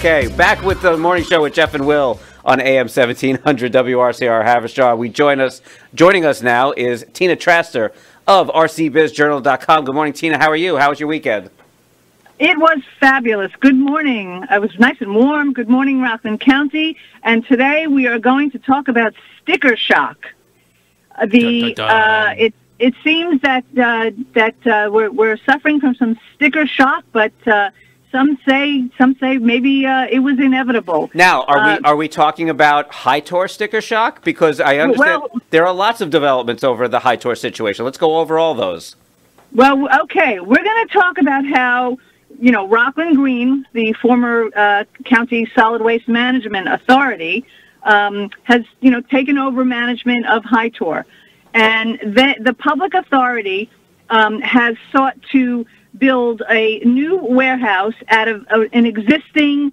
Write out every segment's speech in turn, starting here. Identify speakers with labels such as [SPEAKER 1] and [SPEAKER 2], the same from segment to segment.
[SPEAKER 1] Okay, back with the morning show with Jeff and Will on AM 1700 WRCR Haverstraw. Joining us now is Tina Traster of RCBizJournal.com. Good morning, Tina. How are you? How was your weekend?
[SPEAKER 2] It was fabulous. Good morning. It was nice and warm. Good morning, Rockland County. And today we are going to talk about sticker shock. It seems that we're suffering from some sticker shock, but some say maybe it was inevitable.
[SPEAKER 1] Now, are we talking about High-Tor sticker shock? Because I understand there are lots of developments over the High-Tor situation. Let's go over all those.
[SPEAKER 2] Well, okay, we're going to talk about how Rockland Green, the former county solid waste management authority, has taken over management of High-Tor, and the public authority has sought to build a new warehouse out of an existing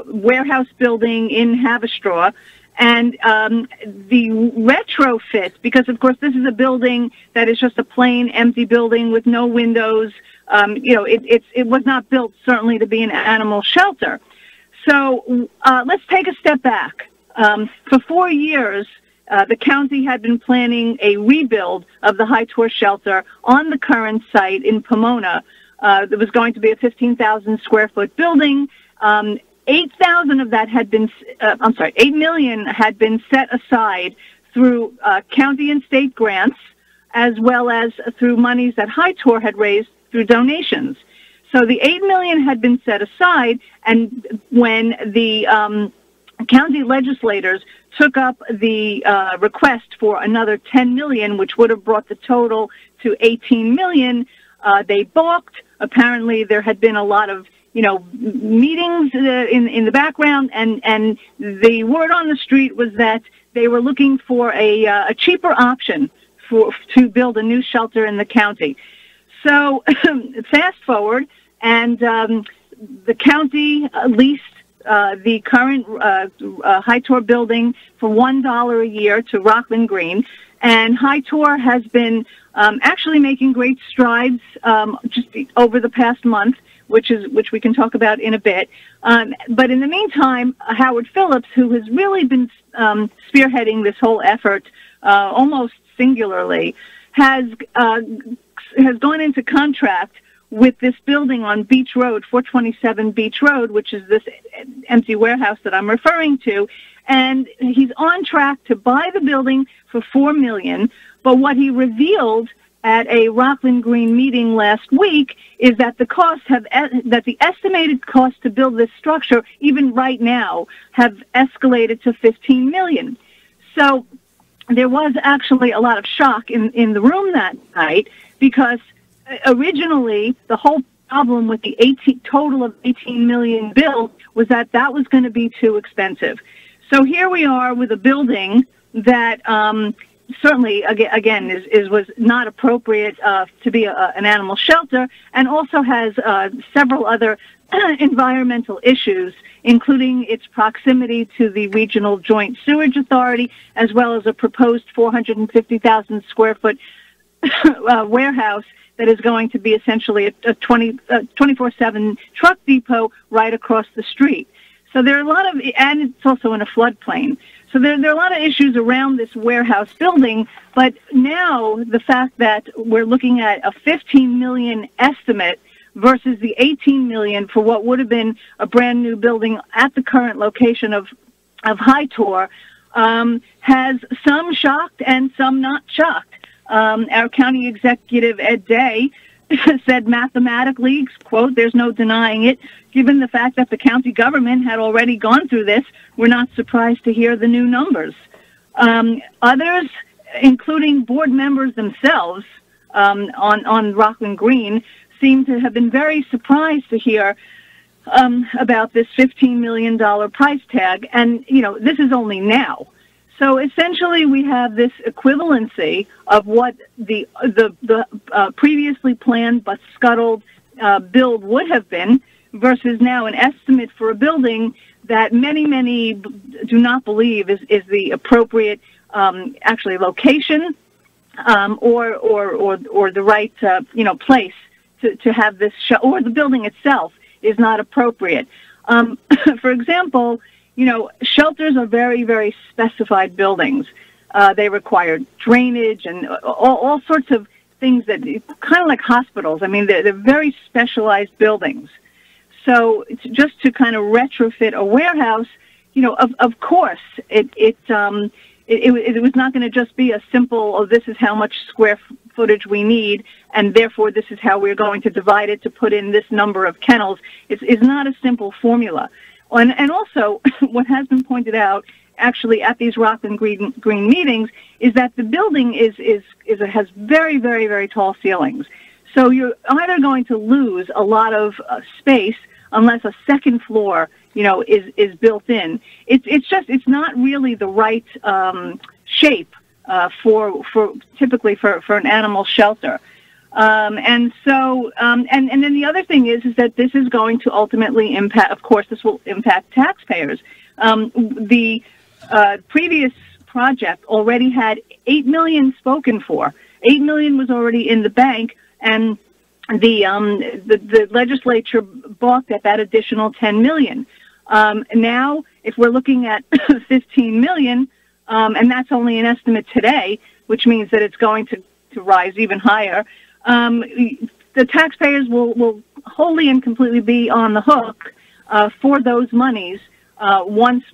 [SPEAKER 2] warehouse building in Haverstraw, and the retrofit, because of course this is a building that is just a plain empty building with no windows. It was not built certainly to be an animal shelter. So let's take a step back. For 4 years, the county had been planning a rebuild of the High-Tor shelter on the current site in Pomona. There was going to be a 15,000 square foot building. 8,000 of that had been, $8 million had been set aside through county and state grants, as well as through monies that High-Tor had raised through donations. So the $8 million had been set aside, and when the county legislators took up the request for another $10 million, which would have brought the total to $18 million, they balked. Apparently, there had been a lot of meetings in the background, and the word on the street was that they were looking for a cheaper option to build a new shelter in the county. So fast forward, and the county leased the current High-Tor building for $1 a year to Rockland Green, and High-Tor has been actually making great strides just over the past month, which we can talk about in a bit. But in the meantime, Howard Phillips, who has really been spearheading this whole effort almost singularly, has gone into contract with this building on Beach Road, 427 Beach Road, which is this empty warehouse that I'm referring to, and he's on track to buy the building for $4 million. But what he revealed at a Rockland Green meeting last week is that the estimated cost to build this structure, even right now, have escalated to $15 million. So there was actually a lot of shock in the room that night, because originally the whole problem with the total of $18 million bill was that was going to be too expensive. So here we are with a building that certainly, again, was not appropriate to be an animal shelter, and also has several other environmental issues, including its proximity to the Regional Joint Sewage Authority, as well as a proposed 450,000 square foot warehouse that is going to be essentially a 24/7 truck depot right across the street. So there are a lot of, and it's also in a floodplain. So there are a lot of issues around this warehouse building, but now the fact that we're looking at a $15 million estimate versus the $18 million for what would have been a brand new building at the current location of High-Tor has some shocked and some not shocked. Our county executive, Ed Day, said mathematically, quote, "There's no denying it. Given the fact that the county government had already gone through this, we're not surprised to hear the new numbers." Others, including board members themselves on Rockland Green, seem to have been very surprised to hear about this $15 million price tag. And, this is only now. So essentially, we have this equivalency of what the previously planned but scuttled build would have been, versus now an estimate for a building that many do not believe is the appropriate actually location or the right place to have this show, or the building itself is not appropriate. For example, shelters are very, very specified buildings. They require drainage and all sorts of things that kind of like hospitals. I mean, they're very specialized buildings. So it's just to kind of retrofit a warehouse, of course, it was not going to just be a simple, oh, this is how much square footage we need, and therefore this is how we're going to divide it to put in this number of kennels. It's not a simple formula. And also, what has been pointed out, actually, at these Rockland Green meetings, is that the building has very, very, very tall ceilings. So you're either going to lose a lot of space unless a second floor, is built in. It's not really the right shape for typically for an animal shelter. And then the other thing is that this is going to ultimately impact. Of course, this will impact taxpayers. The previous project already had $8 million spoken for. $8 million was already in the bank, and the legislature balked at that additional $10 million. Now, if we're looking at $15 million, and that's only an estimate today, which means that it's going to rise even higher, the taxpayers will wholly and completely be on the hook for those monies once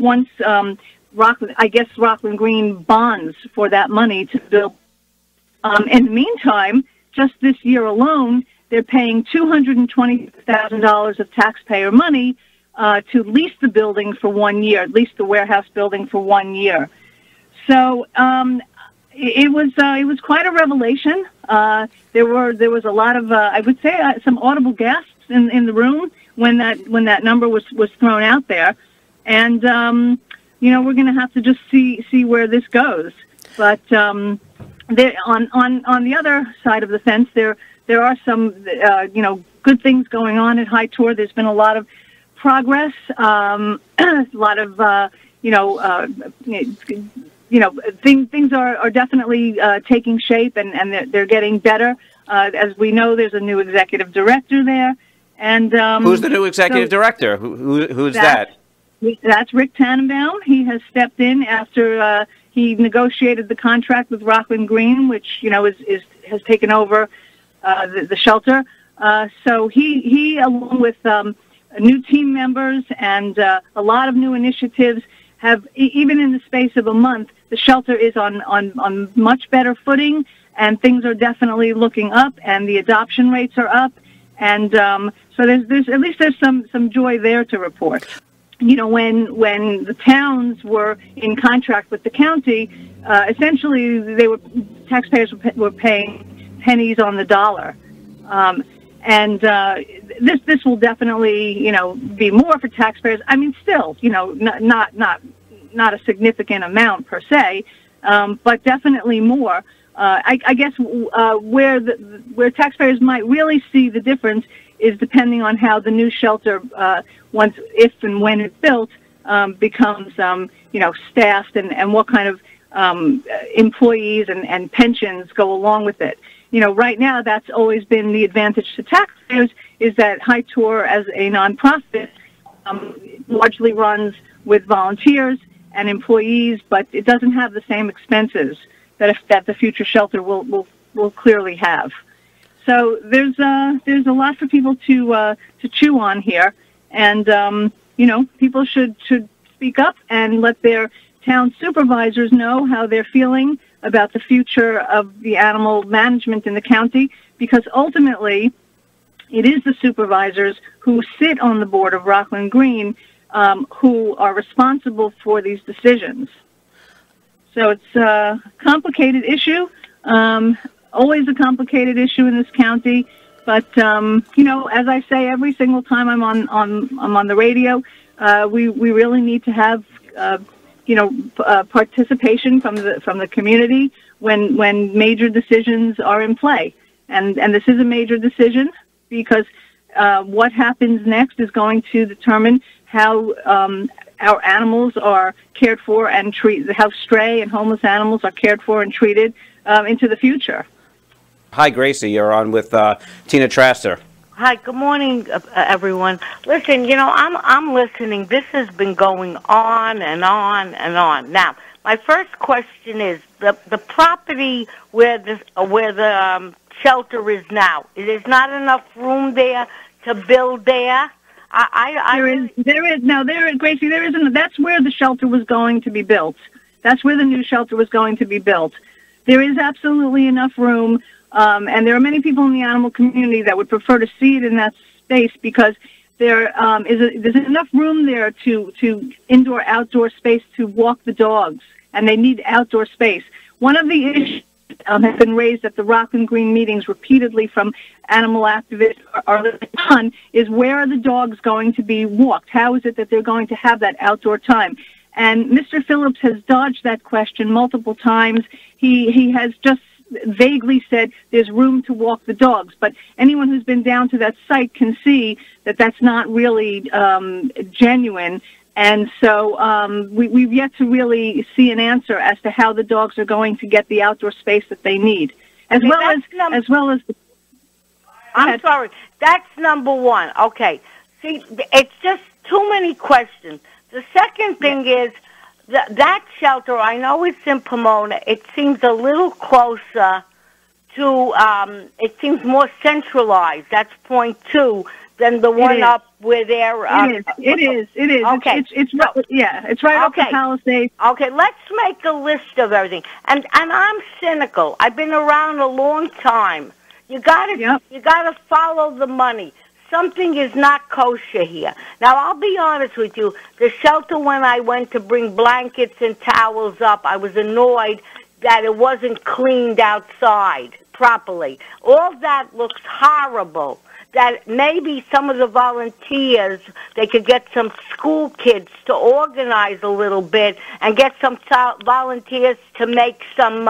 [SPEAKER 2] Rockland Green bonds for that money to build. In the meantime, just this year alone, they're paying $220,000 of taxpayer money to lease the building for 1 year, lease the warehouse building for 1 year. So it was quite a revelation. There was a lot of I would say some audible gasps in the room when that number was thrown out there, and we're going to have to just see where this goes. But on the other side of the fence, there are some good things going on at High Tour. There's been a lot of progress, a lot of things are definitely taking shape, and they're getting better. As we know, there's a new executive director there, and
[SPEAKER 1] who's the new executive director? Who's that?
[SPEAKER 2] That's Rick Tannenbaum. He has stepped in after he negotiated the contract with Rockland Green, which has taken over the shelter. So he along with new team members and a lot of new initiatives, have even in the space of a month, the shelter is on much better footing, and things are definitely looking up, and the adoption rates are up, and so there's at least there's some joy there to report. When the towns were in contract with the county, essentially taxpayers were paying pennies on the dollar, and this will definitely be more for taxpayers. I mean, still not a significant amount per se, but definitely more. I guess where taxpayers might really see the difference is depending on how the new shelter, if and when it's built, becomes staffed, and what kind of employees and pensions go along with it. Right now, that's always been the advantage to taxpayers, is that High Tour, as a nonprofit, largely runs with volunteers and employees, but it doesn't have the same expenses that the future shelter will clearly have. So there's a lot for people to chew on here, and people should speak up and let their town supervisors know how they're feeling about the future of the animal management in the county, because ultimately it is the supervisors who sit on the board of Rockland Green who are responsible for these decisions. So it's a complicated issue, always a complicated issue in this county. But as I say every single time I'm on the radio, we really need to have participation from the community when major decisions are in play, and this is a major decision, because what happens next is going to determine how our animals are cared for and treated, how stray and homeless animals are cared for and treated into the future.
[SPEAKER 1] Hi, Gracie. You're on with Tina Traster.
[SPEAKER 3] Hi, good morning, everyone. Listen, I'm listening. This has been going on and on and on. Now, my first question is the property where the shelter is now. There's not enough room there to build there.
[SPEAKER 2] Gracie, there isn't. That's where the shelter was going to be built. That's where the new shelter was going to be built. There is absolutely enough room. And there are many people in the animal community that would prefer to see it in that space because there's enough room there to indoor-outdoor space to walk the dogs, and they need outdoor space. One of the issues has been raised at the Rockland Green meetings repeatedly from animal activists is where are the dogs going to be walked? How is it that they're going to have that outdoor time? And Mr. Phillips has dodged that question multiple times. He has just vaguely said there's room to walk the dogs, but anyone who's been down to that site can see that that's not really genuine. And so we've yet to really see an answer as to how the dogs are going to get the outdoor space that they need, as well as.
[SPEAKER 3] I'm sorry, that's number one. Okay, see, it's just too many questions. The second thing is. That shelter, I know it's in Pomona. It seems a little closer to, it seems more centralized. That's point 2 than the one up where they're...
[SPEAKER 2] It is. Okay. It's right up the Palisades.
[SPEAKER 3] Okay, let's make a list of everything. And I'm cynical. I've been around a long time. You gotta follow the money. Something is not kosher here. Now, I'll be honest with you. The shelter, when I went to bring blankets and towels up, I was annoyed that it wasn't cleaned outside properly. All that looks horrible. That maybe some of the volunteers, they could get some school kids to organize a little bit and get some volunteers to make some,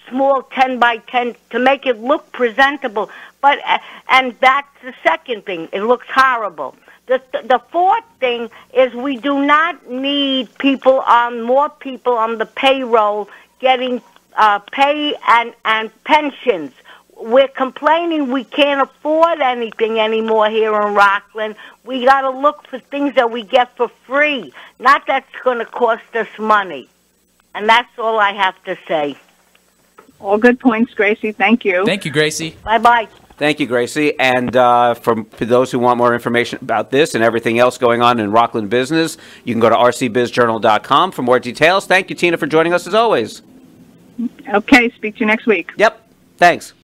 [SPEAKER 3] small 10 by 10 to make it look presentable. But and that's the second thing. It looks horrible. The fourth thing is we do not need more people on the payroll getting pay and pensions. We're complaining we can't afford anything anymore here in Rockland. We got to look for things that we get for free, not that's going to cost us money. And that's all I have to say.
[SPEAKER 2] All good points, Gracie. Thank you.
[SPEAKER 4] Thank you, Gracie.
[SPEAKER 3] Bye-bye.
[SPEAKER 1] Thank you, Gracie. And for those who want more information about this and everything else going on in Rockland business, you can go to rcbizjournal.com for more details. Thank you, Tina, for joining us as always.
[SPEAKER 2] Okay, speak to you next week.
[SPEAKER 1] Yep. Thanks.